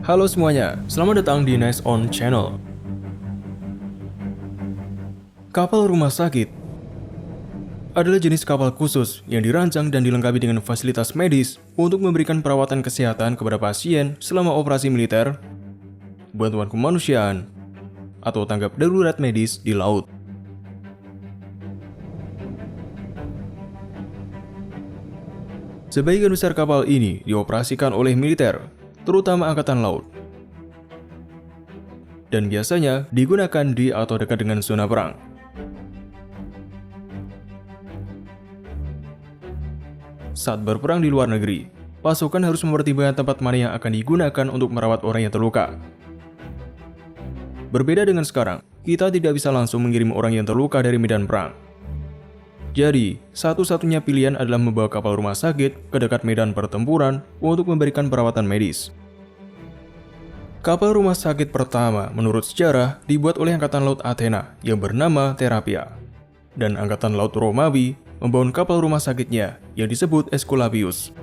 Halo semuanya, selamat datang di Nice On Channel. Kapal rumah sakit adalah jenis kapal khusus yang dirancang dan dilengkapi dengan fasilitas medis untuk memberikan perawatan kesehatan kepada pasien selama operasi militer, bantuan kemanusiaan, atau tanggap darurat medis di laut. Sebagian besar kapal ini dioperasikan oleh militer, terutama Angkatan Laut, dan biasanya digunakan di atau dekat dengan zona perang. Saat berperang di luar negeri, pasukan harus mempertimbangkan tempat mana yang akan digunakan untuk merawat orang yang terluka. Berbeda dengan sekarang, kita tidak bisa langsung mengirim orang yang terluka dari medan perang. Jadi, satu-satunya pilihan adalah membawa kapal rumah sakit ke dekat medan pertempuran untuk memberikan perawatan medis. Kapal rumah sakit pertama menurut sejarah dibuat oleh Angkatan Laut Athena yang bernama Therapia, dan Angkatan Laut Romawi membangun kapal rumah sakitnya yang disebut Aesculapius.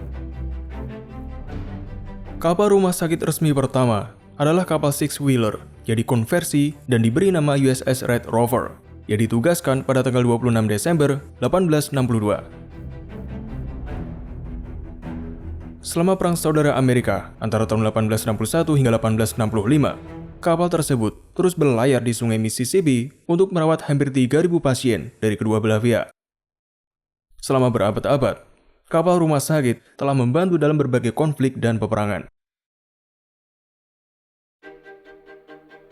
Kapal rumah sakit resmi pertama adalah kapal six-wheeler yang dikonversi dan diberi nama USS Red Rover yang ditugaskan pada tanggal 26 Desember 1862. Selama Perang Saudara Amerika antara tahun 1861 hingga 1865, kapal tersebut terus berlayar di Sungai Mississippi untuk merawat hampir 3.000 pasien dari kedua belah pihak. Selama berabad-abad, kapal rumah sakit telah membantu dalam berbagai konflik dan peperangan.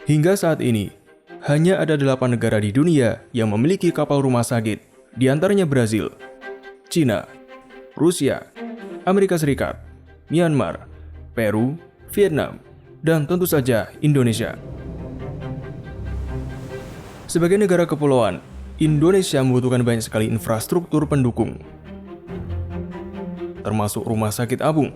Hingga saat ini, hanya ada 8 negara di dunia yang memiliki kapal rumah sakit, di antaranya Brazil, Cina, Rusia, Amerika Serikat, Myanmar, Peru, Vietnam, dan tentu saja Indonesia. Sebagai negara kepulauan, Indonesia membutuhkan banyak sekali infrastruktur pendukung, termasuk rumah sakit apung.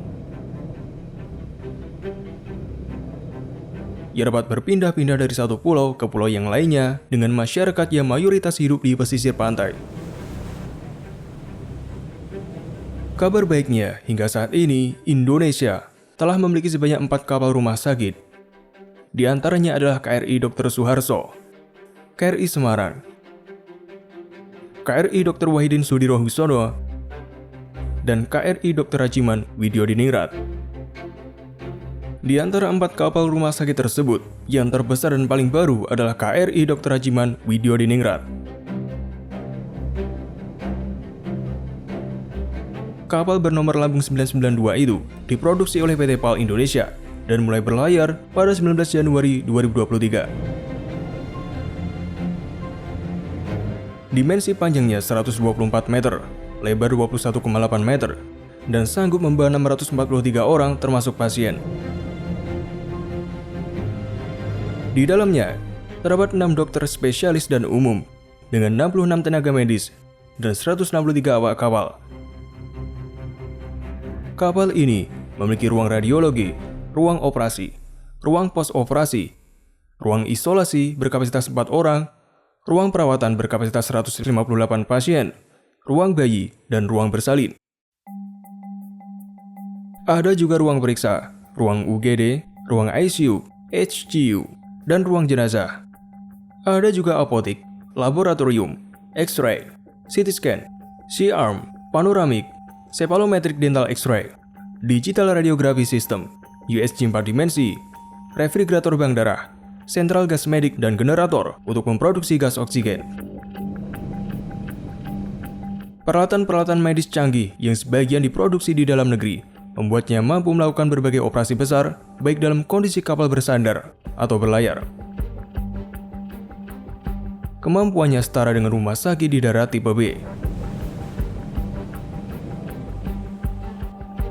Ia dapat berpindah-pindah dari satu pulau ke pulau yang lainnya dengan masyarakat yang mayoritas hidup di pesisir pantai. Kabar baiknya, hingga saat ini, Indonesia telah memiliki sebanyak 4 kapal rumah sakit. Di antaranya adalah KRI Dr. Suharto, KRI Semarang, KRI Dr. Wahidin Sudirohusodo, dan KRI Dr. Rajiman Widyodiningrat. Di antara 4 kapal rumah sakit tersebut, yang terbesar dan paling baru adalah KRI Dr. Rajiman Widyodiningrat. Kapal bernomor lambung 992 itu diproduksi oleh PT PAL Indonesia dan mulai berlayar pada 19 Januari 2023. Dimensi panjangnya 124 meter, lebar 21,8 meter, dan sanggup membawa 643 orang termasuk pasien. Di dalamnya, terdapat 6 dokter spesialis dan umum, dengan 66 tenaga medis, dan 163 awak kapal. Kapal ini memiliki ruang radiologi, ruang operasi, ruang pos-operasi, ruang isolasi berkapasitas 4 orang, ruang perawatan berkapasitas 158 pasien, ruang bayi, dan ruang bersalin. Ada juga ruang periksa, ruang UGD, ruang ICU, HCU, dan ruang jenazah. Ada juga apotik, laboratorium, X-ray, CT scan, C-arm, panoramik, cephalometric dental X-ray, digital radiography system, USG 4 dimensi, refrigerator bank darah, sentral gas medik, dan generator untuk memproduksi gas oksigen. Peralatan-peralatan medis canggih yang sebagian diproduksi di dalam negeri membuatnya mampu melakukan berbagai operasi besar, baik dalam kondisi kapal bersandar atau berlayar. Kemampuannya setara dengan rumah sakit di darat tipe B.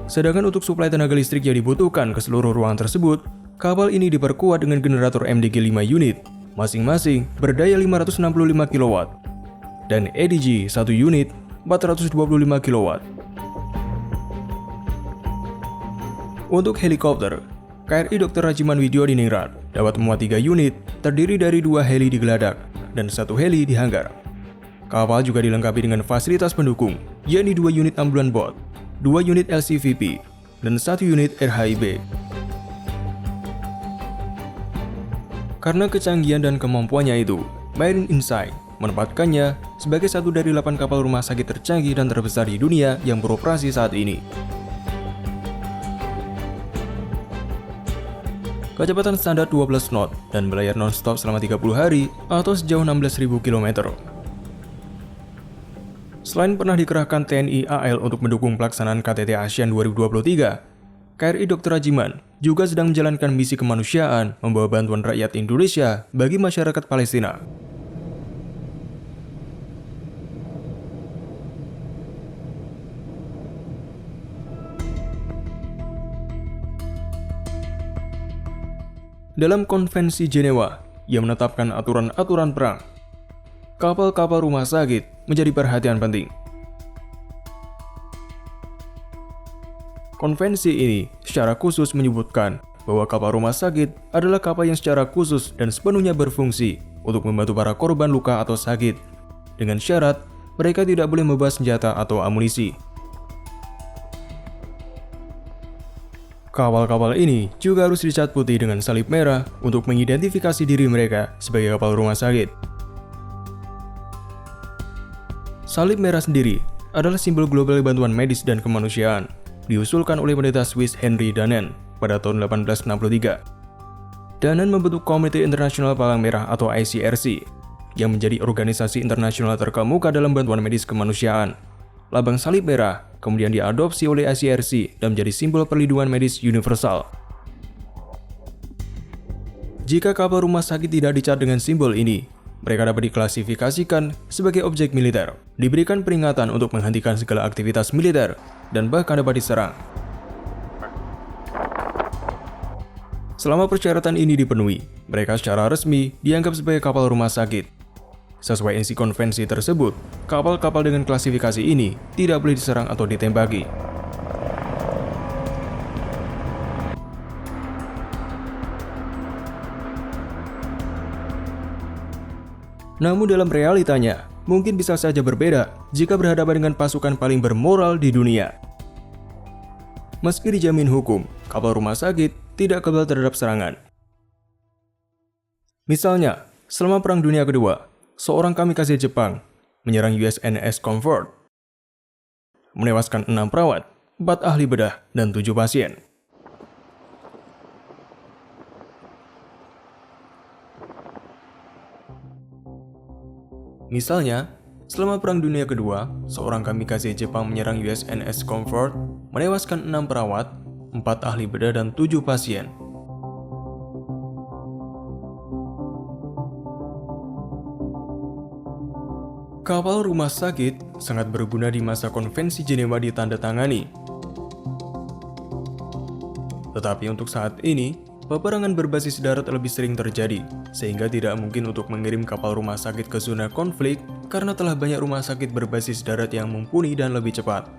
Sedangkan untuk suplai tenaga listrik yang dibutuhkan ke seluruh ruangan tersebut, kapal ini diperkuat dengan generator MDG 5 unit, masing-masing berdaya 565 kW, dan EDG 1 unit 425 kW. Untuk helikopter, KRI Dr. Rajiman Widyodiningrat dapat memuat 3 unit, terdiri dari 2 heli di geladak dan 1 heli di hanggar. Kapal juga dilengkapi dengan fasilitas pendukung, yakni 2 unit ambulan bot, 2 unit LCVP, dan 1 unit RHIB. Karena kecanggihan dan kemampuannya itu, Marine Insight menempatkannya sebagai satu dari 8 kapal rumah sakit tercanggih dan terbesar di dunia yang beroperasi saat ini. Kecepatan standar 12 knot dan berlayar non-stop selama 30 hari atau sejauh 16.000 km. Selain pernah dikerahkan TNI AL untuk mendukung pelaksanaan KTT ASEAN 2023, KRI Dr. Rajiman juga sedang menjalankan misi kemanusiaan membawa bantuan rakyat Indonesia bagi masyarakat Palestina. Dalam Konvensi Jenewa yang menetapkan aturan-aturan perang, kapal-kapal rumah sakit menjadi perhatian penting. Konvensi ini secara khusus menyebutkan bahwa kapal rumah sakit adalah kapal yang secara khusus dan sepenuhnya berfungsi untuk membantu para korban luka atau sakit, dengan syarat mereka tidak boleh membawa senjata atau amunisi. Kapal-kapal ini juga harus dicat putih dengan salib merah untuk mengidentifikasi diri mereka sebagai kapal rumah sakit. Salib merah sendiri adalah simbol global bantuan medis dan kemanusiaan, diusulkan oleh pendeta Swiss Henry Danen pada tahun 1863. Danen membentuk Komite Internasional Palang Merah atau ICRC, yang menjadi organisasi internasional terkemuka dalam bantuan medis kemanusiaan. Lambang salib merah kemudian diadopsi oleh ICRC dan menjadi simbol perlindungan medis universal. Jika kapal rumah sakit tidak dicat dengan simbol ini, mereka dapat diklasifikasikan sebagai objek militer, diberikan peringatan untuk menghentikan segala aktivitas militer, dan bahkan dapat diserang. Selama persyaratan ini dipenuhi, mereka secara resmi dianggap sebagai kapal rumah sakit. Sesuai isi konvensi tersebut, kapal-kapal dengan klasifikasi ini tidak boleh diserang atau ditembaki. Namun dalam realitanya, mungkin bisa saja berbeda jika berhadapan dengan pasukan paling bermoral di dunia. Meski dijamin hukum, kapal rumah sakit tidak kebal terhadap serangan. Misalnya, selama Perang Dunia Kedua, seorang kamikaze Jepang menyerang USNS Comfort, menewaskan 6 perawat, 4 ahli bedah, dan 7 pasien. Misalnya, selama Perang Dunia Kedua, seorang kamikaze Jepang menyerang USNS Comfort, menewaskan 6 perawat, 4 ahli bedah, dan 7 pasien. Kapal rumah sakit sangat berguna di masa Konvensi Jenewa ditandatangani. Tetapi untuk saat ini, peperangan berbasis darat lebih sering terjadi, sehingga tidak mungkin untuk mengirim kapal rumah sakit ke zona konflik karena telah banyak rumah sakit berbasis darat yang mumpuni dan lebih cepat.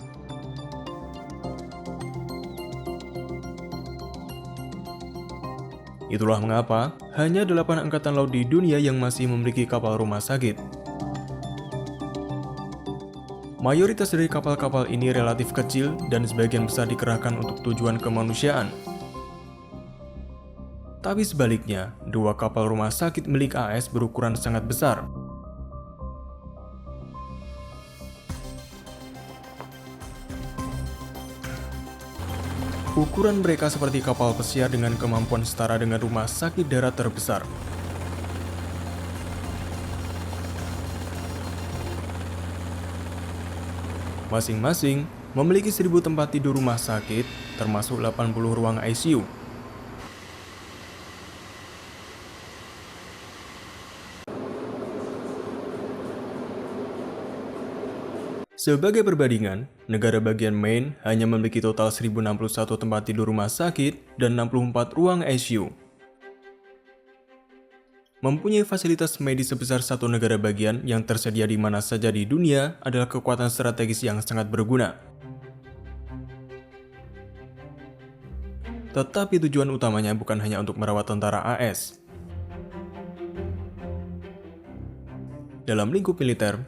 Itulah mengapa hanya 8 angkatan laut di dunia yang masih memiliki kapal rumah sakit. Mayoritas dari kapal-kapal ini relatif kecil dan sebagian besar dikerahkan untuk tujuan kemanusiaan. Tapi sebaliknya, 2 kapal rumah sakit milik AS berukuran sangat besar. Ukuran mereka seperti kapal pesiar dengan kemampuan setara dengan rumah sakit darat terbesar. Masing-masing memiliki 1.000 tempat tidur rumah sakit, termasuk 80 ruang ICU. Sebagai perbandingan, negara bagian Maine hanya memiliki total 1.061 tempat tidur rumah sakit dan 64 ruang ICU. Mempunyai fasilitas medis sebesar satu negara bagian yang tersedia di mana saja di dunia adalah kekuatan strategis yang sangat berguna. Tetapi tujuan utamanya bukan hanya untuk merawat tentara AS. Dalam lingkup militer,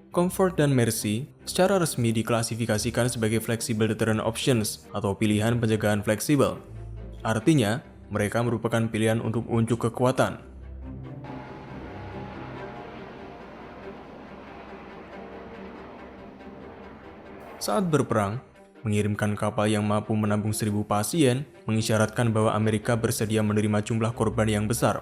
Comfort dan Mercy secara resmi diklasifikasikan sebagai Flexible Deterrent Options atau pilihan pencegahan fleksibel. Artinya, mereka merupakan pilihan untuk unjuk kekuatan. Saat berperang, mengirimkan kapal yang mampu menampung 1.000 pasien mengisyaratkan bahwa Amerika bersedia menerima jumlah korban yang besar.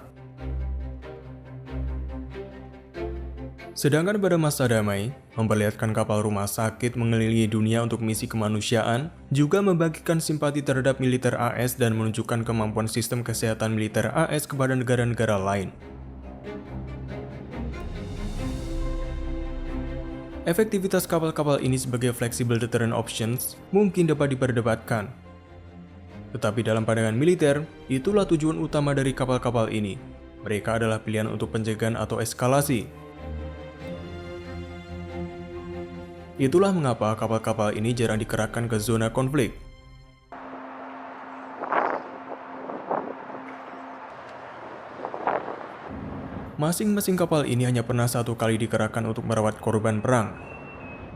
Sedangkan pada masa damai, memperlihatkan kapal rumah sakit mengelilingi dunia untuk misi kemanusiaan, juga membagikan simpati terhadap militer AS dan menunjukkan kemampuan sistem kesehatan militer AS kepada negara-negara lain. Efektivitas kapal-kapal ini sebagai flexible deterrent options mungkin dapat diperdebatkan. Tetapi dalam pandangan militer, itulah tujuan utama dari kapal-kapal ini. Mereka adalah pilihan untuk pencegahan atau eskalasi. Itulah mengapa kapal-kapal ini jarang dikerahkan ke zona konflik. Masing-masing kapal ini hanya pernah 1 kali dikerahkan untuk merawat korban perang.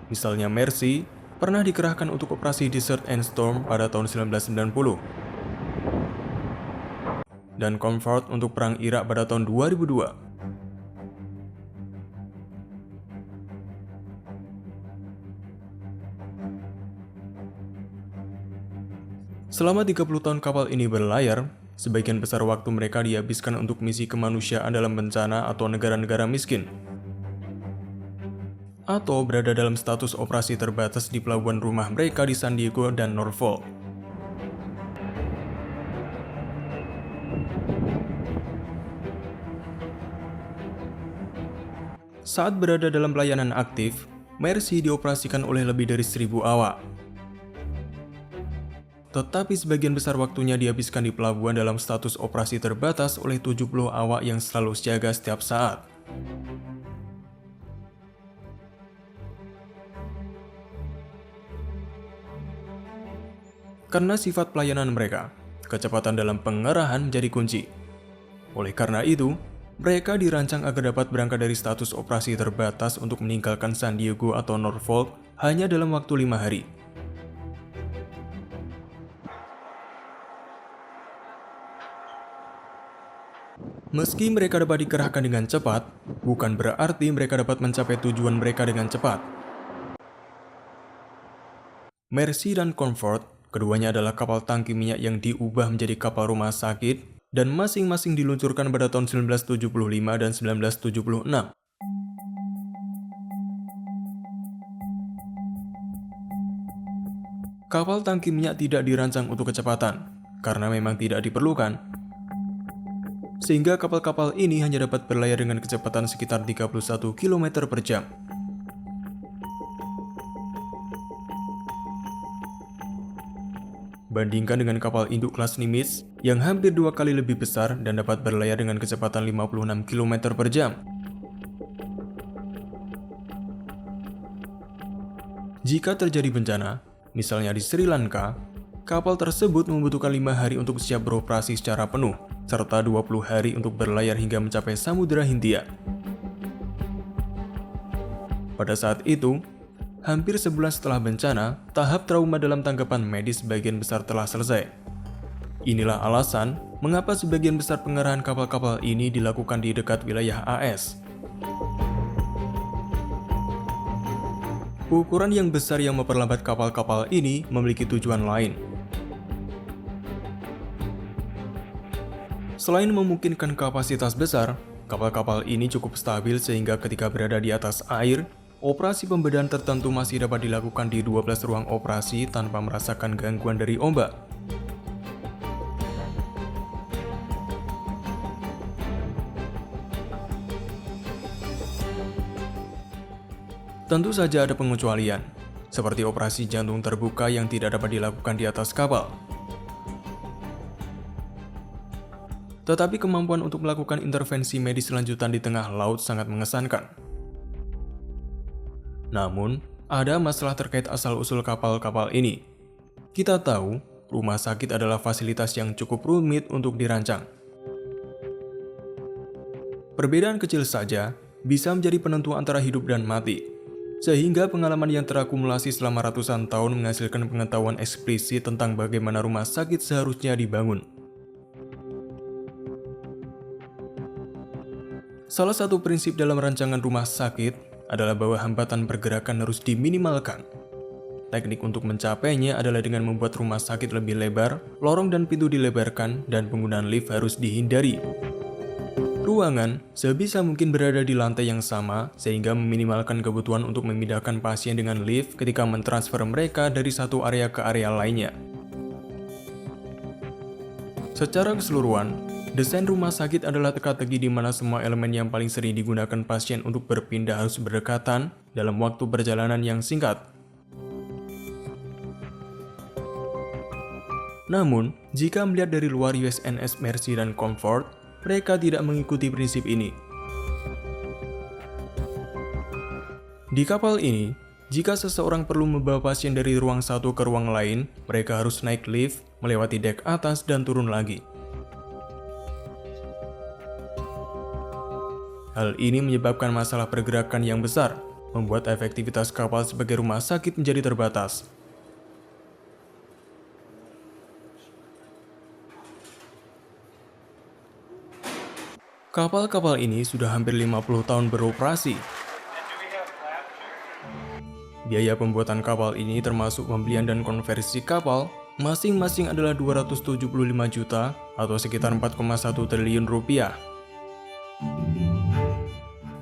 Misalnya Mercy pernah dikerahkan untuk operasi Desert and Storm pada tahun 1990. Dan Comfort untuk perang Irak pada tahun 2002. Selama 30 tahun kapal ini berlayar, sebagian besar waktu mereka dihabiskan untuk misi kemanusiaan dalam bencana atau negara-negara miskin. Atau berada dalam status operasi terbatas di pelabuhan rumah mereka di San Diego dan Norfolk. Saat berada dalam pelayanan aktif, Mercy dioperasikan oleh lebih dari 1.000 awak. Tetapi sebagian besar waktunya dihabiskan di pelabuhan dalam status operasi terbatas oleh 70 awak yang selalu siaga setiap saat. Karena sifat pelayanan mereka, kecepatan dalam pengerahan menjadi kunci. Oleh karena itu, mereka dirancang agar dapat berangkat dari status operasi terbatas untuk meninggalkan San Diego atau Norfolk hanya dalam waktu 5 hari. Meski mereka dapat dikerahkan dengan cepat, bukan berarti mereka dapat mencapai tujuan mereka dengan cepat. Mercy dan Comfort, keduanya adalah kapal tangki minyak yang diubah menjadi kapal rumah sakit dan masing-masing diluncurkan pada tahun 1975 dan 1976. Kapal tangki minyak tidak dirancang untuk kecepatan, karena memang tidak diperlukan. Sehingga kapal-kapal ini hanya dapat berlayar dengan kecepatan sekitar 31 km per jam. Bandingkan dengan kapal induk kelas Nimitz yang hampir 2 kali lebih besar dan dapat berlayar dengan kecepatan 56 km per jam. Jika terjadi bencana, misalnya di Sri Lanka, kapal tersebut membutuhkan 5 hari untuk siap beroperasi secara penuh, serta 20 hari untuk berlayar hingga mencapai Samudra Hindia. Pada saat itu, hampir sebulan setelah bencana, tahap trauma dalam tanggapan medis sebagian besar telah selesai. Inilah alasan mengapa sebagian besar pengerahan kapal-kapal ini dilakukan di dekat wilayah AS. Ukuran yang besar yang memperlambat kapal-kapal ini memiliki tujuan lain. Selain memungkinkan kapasitas besar, kapal-kapal ini cukup stabil sehingga ketika berada di atas air, operasi pembedahan tertentu masih dapat dilakukan di 12 ruang operasi tanpa merasakan gangguan dari ombak. Tentu saja ada pengecualian, seperti operasi jantung terbuka yang tidak dapat dilakukan di atas kapal. Tetapi kemampuan untuk melakukan intervensi medis lanjutan di tengah laut sangat mengesankan. Namun, ada masalah terkait asal-usul kapal-kapal ini. Kita tahu, rumah sakit adalah fasilitas yang cukup rumit untuk dirancang. Perbedaan kecil saja bisa menjadi penentu antara hidup dan mati, sehingga pengalaman yang terakumulasi selama ratusan tahun menghasilkan pengetahuan eksplisit tentang bagaimana rumah sakit seharusnya dibangun. Salah satu prinsip dalam rancangan rumah sakit adalah bahwa hambatan pergerakan harus diminimalkan. Teknik untuk mencapainya adalah dengan membuat rumah sakit lebih lebar, lorong dan pintu dilebarkan, dan penggunaan lift harus dihindari. Ruangan sebisa mungkin berada di lantai yang sama, sehingga meminimalkan kebutuhan untuk memindahkan pasien dengan lift ketika mentransfer mereka dari satu area ke area lainnya. Secara keseluruhan, desain rumah sakit adalah teka-teki di mana semua elemen yang paling sering digunakan pasien untuk berpindah harus berdekatan dalam waktu perjalanan yang singkat. Namun, jika melihat dari luar USNS Mercy dan Comfort, mereka tidak mengikuti prinsip ini. Di kapal ini, jika seseorang perlu membawa pasien dari ruang satu ke ruang lain, mereka harus naik lift, melewati dek atas, dan turun lagi. Hal ini menyebabkan masalah pergerakan yang besar, membuat efektivitas kapal sebagai rumah sakit menjadi terbatas. Kapal-kapal ini sudah hampir 50 tahun beroperasi. Biaya pembuatan kapal ini termasuk pembelian dan konversi kapal, masing-masing adalah 275 juta atau sekitar 4,1 triliun rupiah.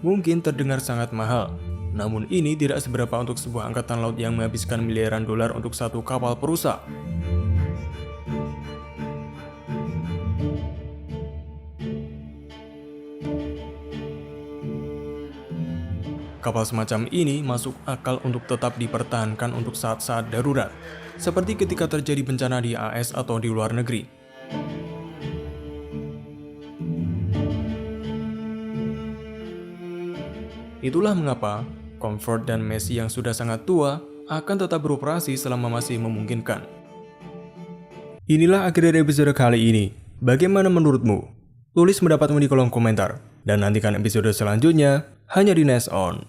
Mungkin terdengar sangat mahal, namun ini tidak seberapa untuk sebuah angkatan laut yang menghabiskan miliaran dolar untuk satu kapal perusak. Kapal semacam ini masuk akal untuk tetap dipertahankan untuk saat-saat darurat, seperti ketika terjadi bencana di AS atau di luar negeri. Itulah mengapa Comfort dan Mercy yang sudah sangat tua akan tetap beroperasi selama masih memungkinkan. Inilah akhir dari episode kali ini. Bagaimana menurutmu? Tulis pendapatmu di kolom komentar. Dan nantikan episode selanjutnya hanya di Nest On.